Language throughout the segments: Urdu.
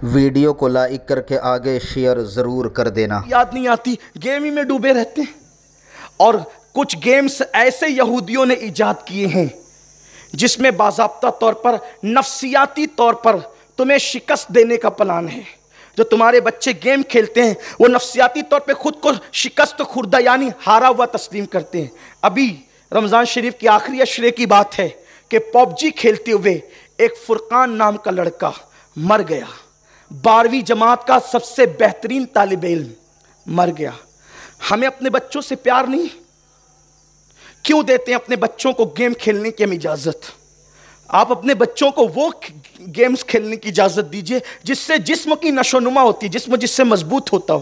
ویڈیو کو لائک کر کے آگے شیئر ضرور کر دینا۔ یاد نہیں آتی، گیم ہی میں ڈوبے رہتے ہیں۔ اور کچھ گیمز ایسے یہودیوں نے ایجاد کیے ہیں جس میں باضابطہ طور پر نفسیاتی طور پر تمہیں شکست دینے کا پلان ہے۔ جو تمہارے بچے گیم کھیلتے ہیں وہ نفسیاتی طور پہ خود کو شکست خوردہ یعنی ہارا ہوا تسلیم کرتے ہیں۔ ابھی رمضان شریف کی آخری عشرے کی بات ہے کہ پب جی کھیلتے ہوئے ایک فرقان نام کا لڑکا مر گیا۔ 12ویں جماعت کا سب سے بہترین طالب علم مر گیا۔ ہمیں اپنے بچوں سے پیار نہیں؟ کیوں دیتے ہیں اپنے بچوں کو گیم کھیلنے کی ہم اجازت؟ آپ اپنے بچوں کو وہ گیمز کھیلنے کی اجازت دیجئے جس سے جسم کی نشو و نما ہوتی ہے، جسم جس سے مضبوط ہوتا ہو۔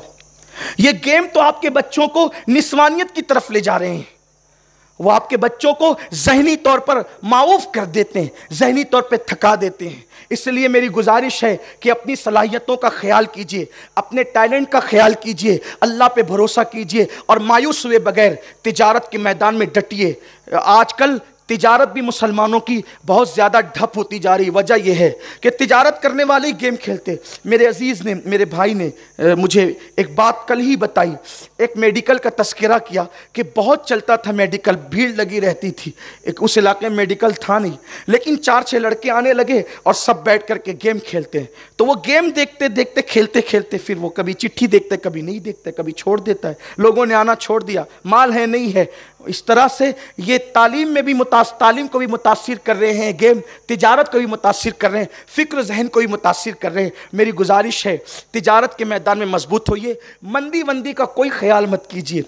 یہ گیم تو آپ کے بچوں کو نسوانیت کی طرف لے جا رہے ہیں۔ وہ آپ کے بچوں کو ذہنی طور پر معاوف کر دیتے ہیں، ذہنی طور پہ تھکا دیتے ہیں۔ اس لیے میری گزارش ہے کہ اپنی صلاحیتوں کا خیال کیجئے، اپنے ٹیلنٹ کا خیال کیجئے، اللہ پہ بھروسہ کیجئے اور مایوس ہوئے بغیر تجارت کے میدان میں ڈٹیے۔ آج کل تجارت بھی مسلمانوں کی بہت زیادہ ڈھپ ہوتی جا رہی۔ وجہ یہ ہے کہ تجارت کرنے والے گیم کھیلتے۔ میرے عزیز نے، میرے بھائی نے مجھے ایک بات کل ہی بتائی، ایک میڈیکل کا تذکرہ کیا کہ بہت چلتا تھا میڈیکل، بھیڑ لگی رہتی تھی، اس علاقے میں میڈیکل تھا نہیں، لیکن 4-6 لڑکے آنے لگے اور سب بیٹھ کر کے گیم کھیلتے ہیں۔ تو وہ گیم دیکھتے دیکھتے کھیلتے کھیلتے پھر وہ کبھی چٹھی دیکھتے، کبھی نہیں دیکھتے، کبھی چھوڑ دیتا ہے۔ لوگوں نے آنا چھوڑ دیا، مال ہے نہیں ہے۔ اس طرح سے یہ تعلیم میں بھی تعلیم کو بھی متاثر کر رہے ہیں گیم، تجارت کو بھی متاثر کر رہے ہیں، فکر ذہن کو بھی متاثر کر رہے ہیں۔ میری گزارش ہے تجارت کے میدان میں مضبوط ہوئیے، مندی وندی کا کوئی خیال مت کیجیے،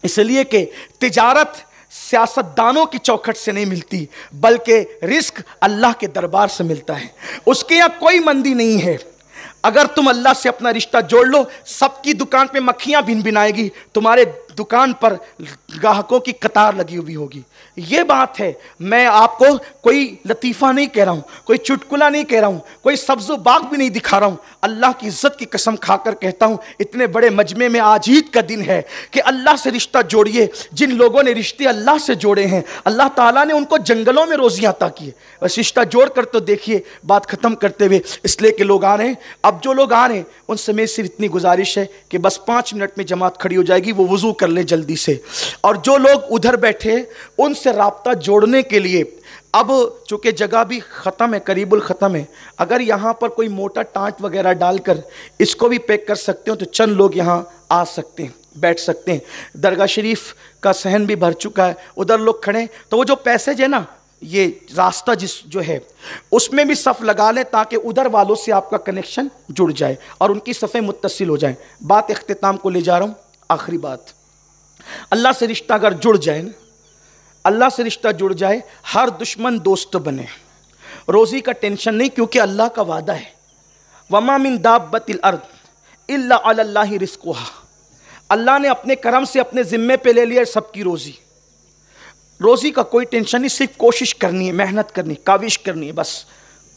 اس لیے کہ تجارت سیاستدانوں کی چوکھٹ سے نہیں ملتی بلکہ رزق اللہ کے دربار سے ملتا ہے۔ اس کے یہاں کوئی مندی نہیں ہے۔ اگر تم اللہ سے اپنا رشتہ جوڑ لو، سب کی دکان پہ مکھیاں بھن بھنائے گی، تمہارے دکان پر گاہکوں کی قطار لگی ہوئی ہوگی۔ یہ بات ہے۔ میں آپ کو کوئی لطیفہ نہیں کہہ رہا ہوں، کوئی چٹکلا نہیں کہہ رہا ہوں، کوئی سبز و باغ بھی نہیں دکھا رہا ہوں۔ اللہ کی عزت کی قسم کھا کر کہتا ہوں، اتنے بڑے مجمع میں آج عید کا دن ہے کہ اللہ سے رشتہ جوڑیے۔ جن لوگوں نے رشتے اللہ سے جوڑے ہیں، اللہ تعالیٰ نے ان کو جنگلوں میں روزیاں عطا کی ہے۔ بس رشتہ جوڑ کر تو دیکھیے، بات ختم کرتے ہوئے، اس لیے کہ لوگ آ رہے ہیں۔ اب جو لوگ آ رہے ہیں ان سے میری صرف اتنی گزارش ہے کہ بس 5 منٹ میں جماعت کھڑی ہو جائے گی، وہ وضو کر لیں جلدی سے۔ اور جو لوگ ادھر بیٹھے ان سے رابطہ جوڑنے کے لیے اب چونکہ جگہ بھی ختم ہے، قریب الختم ہے، اگر یہاں پر کوئی موٹا ٹانٹ وغیرہ ڈال کر اس کو بھی پیک کر سکتے ہو تو چند لوگ یہاں آ سکتے ہیں، بیٹھ سکتے ہیں۔ درگاہ شریف کا صحن بھی بھر چکا ہے، ادھر لوگ کھڑے ہیں، تو وہ جو پیسیج ہے نا، یہ راستہ جو ہے اس میں بھی صف لگا لیں تاکہ ادھر والوں سے آپ کا کنیکشن جڑ جائے اور ان کی صفیں متصل ہو جائیں۔ بات اختتام کو لے جا رہا ہوں، آخری بات، اللہ سے رشتہ اگر جڑ جائے نا، اللہ سے رشتہ جڑ جائے، ہر دشمن دوست بنے۔ روزی کا ٹینشن نہیں، کیونکہ اللہ کا وعدہ ہے، وَمَا مِن دَابَّةِ الْأَرْضِ إِلَّا عَلَى اللَّهِ رِزْقُهَا۔ اللہ نے اپنے کرم سے اپنے ذمے پہ لے لیا سب کی روزی۔ روزی کا کوئی ٹینشن نہیں، صرف کوشش کرنی ہے، محنت کرنی ہے، کاوش کرنی ہے، بس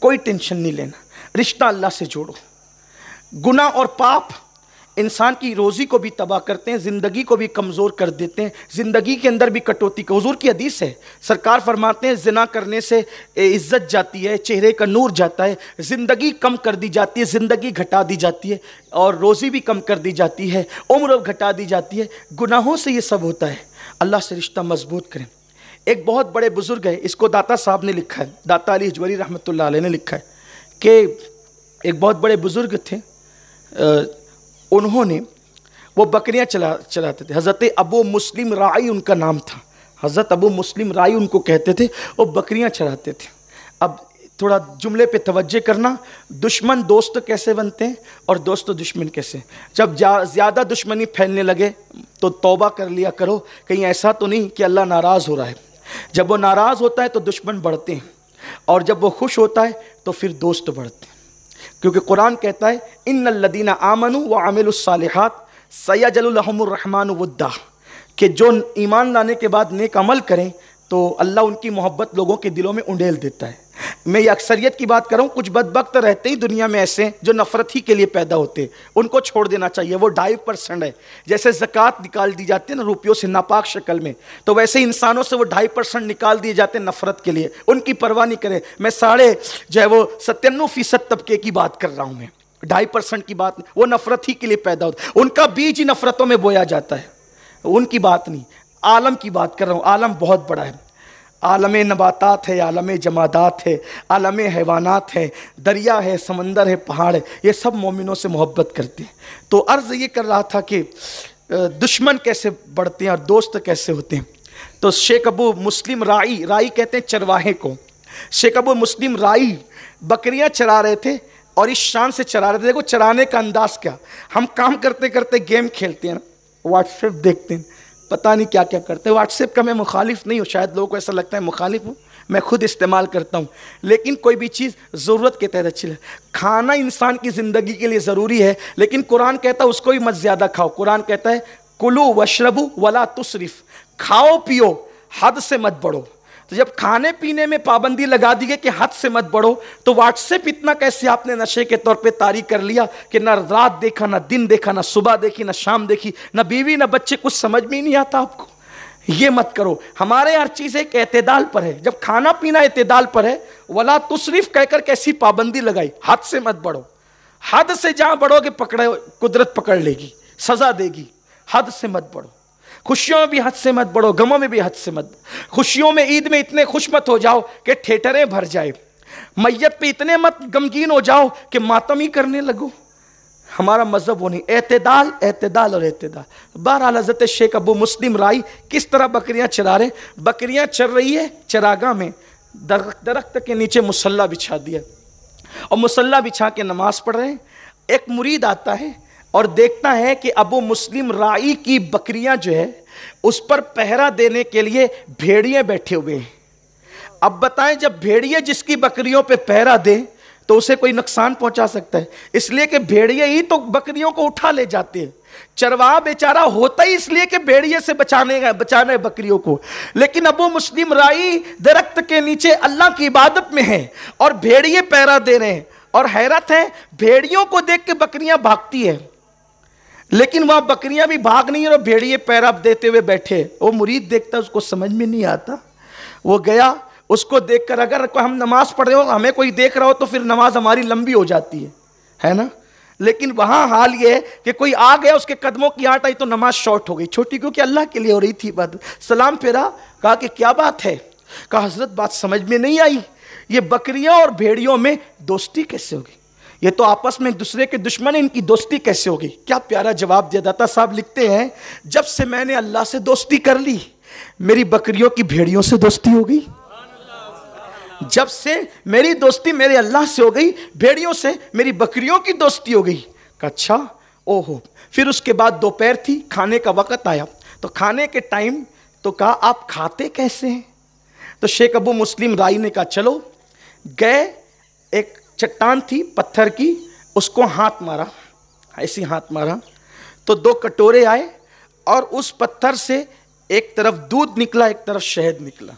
کوئی ٹینشن نہیں لینا۔ رشتہ اللہ سے جوڑو۔ گناہ اور پاپ انسان کی روزی کو بھی تباہ کرتے ہیں، زندگی کو بھی کمزور کر دیتے ہیں، زندگی کے اندر بھی کٹوتی کا۔ حضور کی حدیث ہے، سرکار فرماتے ہیں زنا کرنے سے عزت جاتی ہے، چہرے کا نور جاتا ہے، زندگی کم کر دی جاتی ہے، زندگی گھٹا دی جاتی ہے، اور روزی بھی کم کر دی جاتی ہے، عمر گھٹا دی جاتی ہے۔ گناہوں سے یہ سب ہوتا ہے۔ اللہ سے رشتہ مضبوط کریں۔ ایک بہت بڑے بزرگ ہے، اس کو داتا صاحب نے لکھا ہے، داتا علی حجوری رحمۃ اللہ علیہ نے لکھا ہے کہ ایک بہت بڑے بزرگ تھے، انہوں نے وہ بکریاں چلاتے تھے۔ حضرت ابو مسلم رائی ان کا نام تھا، حضرت ابو مسلم رائی ان کو کہتے تھے، وہ بکریاں چلاتے تھے۔ اب تھوڑا جملے پہ توجہ کرنا، دشمن دوست کیسے بنتے ہیں اور دوست دشمن کیسے؟ جب زیادہ دشمنی پھیلنے لگے تو توبہ کر لیا کرو، کہیں ایسا تو نہیں کہ اللہ ناراض ہو رہا ہے۔ جب وہ ناراض ہوتا ہے تو دشمن بڑھتے ہیں، اور جب وہ خوش ہوتا ہے تو پھر دوست بڑھتے ہیں، کیونکہ قرآن کہتا ہے ان الذین آمنوا وعملوا الصالحات سیجعل لهم الرحمن ودا، کہ جو ایمان لانے کے بعد نیک عمل کریں تو اللہ ان کی محبت لوگوں کے دلوں میں انڈیل دیتا ہے۔ میں یہ اکثریت کی بات کر رہا ہوں، کچھ بدبخت رہتے ہی دنیا میں ایسے جو نفرت ہی کے لیے پیدا ہوتے ہیں، ان کو چھوڑ دینا چاہیے۔ وہ 2.5% ہے، جیسے زکوٰۃ نکال دی جاتی ہے نا روپیوں سے ناپاک شکل میں، تو ویسے انسانوں سے وہ 2.5% نکال دیے جاتے ہیں نفرت کے لیے۔ ان کی پرواہ نہیں کریں۔ میں 97% طبقے کی بات کر رہا ہوں۔ میں 2.5% کی بات نہیں، وہ نفرت ہی کے لیے پیدا ہوتا ہے، ان کا بیج ہی نفرتوں میں بویا جاتا ہے، ان کی بات نہیں، عالم کی بات کر رہا ہوں۔ عالم بہت بڑا ہے، عالم نباتات ہے، عالم جمادات ہے، عالم حیوانات ہے، دریا ہے، سمندر ہے، پہاڑ ہے، یہ سب مومنوں سے محبت کرتے ہیں۔ تو عرض یہ کر رہا تھا کہ دشمن کیسے بڑھتے ہیں اور دوست کیسے ہوتے ہیں۔ تو شیخ ابو مسلم رائی کہتے ہیں چرواہے کو، شیخ ابو مسلم رائی بکریاں چرا رہے تھے اور اس شان سے چرا رہے تھے۔ دیکھو چرانے کا انداز کیا، ہم کام کرتے کرتے گیم کھیلتے ہیں نا، واٹس ایپ دیکھتے ہیں، پتہ نہیں کیا کیا کرتے ہیں۔ واٹس ایپ کا میں مخالف نہیں ہوں، شاید لوگوں کو ایسا لگتا ہے مخالف ہوں، میں خود استعمال کرتا ہوں، لیکن کوئی بھی چیز ضرورت کے تحت اچھی لگے۔ کھانا انسان کی زندگی کے لیے ضروری ہے، لیکن قرآن کہتا ہے اس کو بھی مت زیادہ کھاؤ۔ قرآن کہتا ہے کلو وشربو ولا تسرف، کھاؤ پیو حد سے مت بڑھو۔ تو جب کھانے پینے میں پابندی لگا دی گئی کہ حد سے مت بڑھو، تو واٹس ایپ اتنا کیسے آپ نے نشے کے طور پہ طاری کر لیا کہ نہ رات دیکھا، نہ دن دیکھا، نہ صبح دیکھی، نہ شام دیکھی، نہ بیوی نہ بچے، کچھ سمجھ میں ہی نہیں آتا آپ کو۔ یہ مت کرو، ہمارے ہر چیز ایک اعتدال پر ہے، جب کھانا پینا اعتدال پر ہے، ولا تسرف کہہ کر کیسی پابندی لگائی، حد سے مت بڑھو۔ حد سے جہاں بڑھو گے پکڑے قدرت پکڑ لے گی، سزا دے گی۔ حد سے مت بڑھو، خوشیوں میں بھی حد سے مت بڑھو، غموں میں بھی حد سے مت۔ خوشیوں میں عید میں اتنے خوش مت ہو جاؤ کہ ٹھیٹریں بھر جائے، میت پہ اتنے مت غمگین ہو جاؤ کہ ماتم ہی کرنے لگو۔ ہمارا مذہب وہ نہیں، اعتدال اعتدال اور اعتدال۔ بہرحال حضرت شیخ ابو مسلم رائی کس طرح بکریاں چرا رہے، بکریاں چر رہی ہے چراگاہ میں، درخت کے نیچے مصلی بچھا دیا اور مصلی بچھا کے نماز پڑھ رہے ہیں۔ ایک مرید آتا ہے اور دیکھتا ہے کہ ابو مسلم رائی کی بکریاں جو ہے اس پر پہرا دینے کے لیے بھیڑیے بیٹھے ہوئے ہیں۔ اب بتائیں جب بھیڑیے جس کی بکریوں پہ پہرا دے تو اسے کوئی نقصان پہنچا سکتا ہے؟ اس لیے کہ بھیڑیے ہی تو بکریوں کو اٹھا لے جاتے ہیں۔ چرواہا بیچارہ ہوتا ہی اس لیے کہ بھیڑیے سے بچانے بکریوں کو، لیکن ابو مسلم رائی درخت کے نیچے اللہ کی عبادت میں ہیں اور بھیڑیے پہرا دے رہے ہیں، اور حیرت ہے بھیڑیوں کو دیکھ کے بکریاں بھاگتی ہیں، لیکن وہاں بکریاں بھی بھاگ نہیں اور بھیڑیے پیرا دیتے ہوئے بیٹھے۔ وہ مرید دیکھتا ہے، اس کو سمجھ میں نہیں آتا، وہ گیا، اس کو دیکھ کر اگر ہم نماز پڑھ رہے ہو ہمیں کوئی دیکھ رہا ہو تو پھر نماز ہماری لمبی ہو جاتی ہے نا، لیکن وہاں حال یہ ہے کہ کوئی آ گیا اس کے قدموں کی آٹ آئی تو نماز شارٹ ہو گئی، چھوٹی کیونکہ اللہ کے لیے ہو رہی تھی بات۔ سلام پھیرا، کہا کہ کیا بات ہے؟ کہا حضرت بات سمجھ میں نہیں آئی، یہ بکریاں اور بھیڑیوں میں دوستی کیسے ہوگی؟ یہ تو آپس میں ایک دوسرے کے دشمن ہیں، ان کی دوستی کیسے ہوگی؟ کیا پیارا جواب دیا۔ داتا صاحب لکھتے ہیں جب سے میں نے اللہ سے دوستی کر لی میری بکریوں کی بھیڑیوں سے دوستی ہو گئی۔ جب سے میری دوستی میرے اللہ سے ہو گئی، بھیڑیوں سے میری بکریوں کی دوستی ہو گئی۔ کہا اچھا، اوہو۔ پھر اس کے بعد دوپہر تھی، کھانے کا وقت آیا، تو کھانے کے ٹائم تو کہا آپ کھاتے کیسے ہیں؟ تو شیخ ابو مسلم رائی نے کہا چلو، گئے، ایک چٹان تھی پتھر کی، اس کو ہاتھ مارا، ایسی ہاتھ مارا تو 2 کٹورے آئے اور اس پتھر سے ایک طرف دودھ نکلا، ایک طرف شہد نکلا۔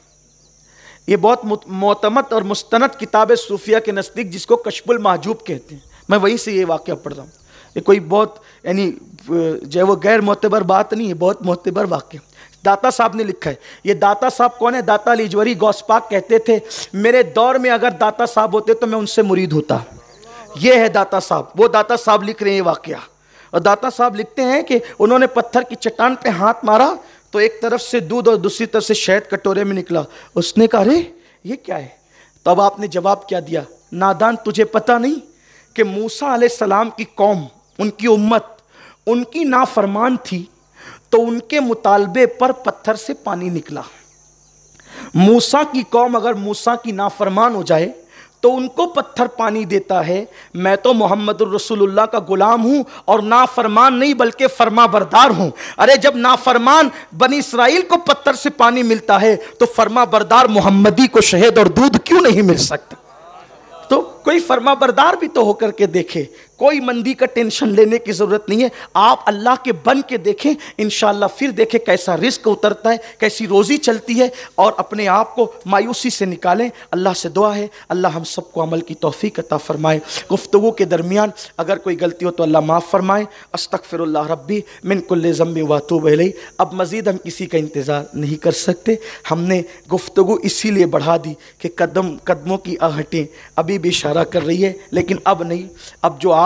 یہ بہت معتمد اور مستند کتاب صوفیہ کے نزدیک جس کو کشف المحجوب کہتے ہیں، میں وہیں سے یہ واقعہ پڑھ رہا ہوں۔ یہ کوئی بہت یعنی جو ہے وہ غیر معتبر بات نہیں ہے، بہت معتبر واقعہ۔ داتا صاحب نے لکھا ہے، یہ داتا صاحب کون ہے؟ داتا لیجوری غوث پاک کہتے تھے میرے دور میں اگر داتا صاحب ہوتے تو میں ان سے مرید ہوتا۔ یہ ہے داتا صاحب، وہ داتا صاحب لکھ رہے ہیں یہ واقعہ، اور داتا صاحب لکھتے ہیں کہ انہوں نے پتھر کی چٹان پہ ہاتھ مارا تو ایک طرف سے دودھ اور دوسری طرف سے شہد کٹورے میں نکلا۔ اس نے کہا ارے یہ کیا ہے؟ تب آپ نے جواب کیا دیا، نادان تجھے پتہ نہیں کہ موسیٰ علیہ السلام کی قوم، ان کی امت، ان کی نافرمان تھی تو ان کے مطالبے پر پتھر سے پانی نکلا۔ موسیٰ کی قوم اگر موسیٰ کی نافرمان ہو جائے تو ان کو پتھر پانی دیتا ہے، میں تو محمد الرسول اللہ کا غلام ہوں اور نافرمان نہیں بلکہ فرما بردار ہوں۔ ارے جب نافرمان بنی اسرائیل کو پتھر سے پانی ملتا ہے تو فرما بردار محمدی کو شہد اور دودھ کیوں نہیں مل سکتا؟ تو کوئی فرما بردار بھی تو ہو کر کے دیکھے، کوئی مندی کا ٹینشن لینے کی ضرورت نہیں ہے، آپ اللہ کے بن کے دیکھیں، انشاءاللہ پھر دیکھیں کیسا رزق اترتا ہے، کیسی روزی چلتی ہے، اور اپنے آپ کو مایوسی سے نکالیں۔ اللہ سے دعا ہے اللہ ہم سب کو عمل کی توفیق عطا فرمائے۔ گفتگو کے درمیان اگر کوئی غلطی ہو تو اللہ معاف فرمائے۔ استغفر اللہ ربی من کل ذنب واتوب الیہ۔ اب مزید ہم کسی کا انتظار نہیں کر سکتے، ہم نے گفتگو اسی لیے بڑھا دی کہ قدموں کی آہٹیں ابھی بھی اشارہ کر رہی ہے، لیکن اب نہیں، اب جو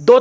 2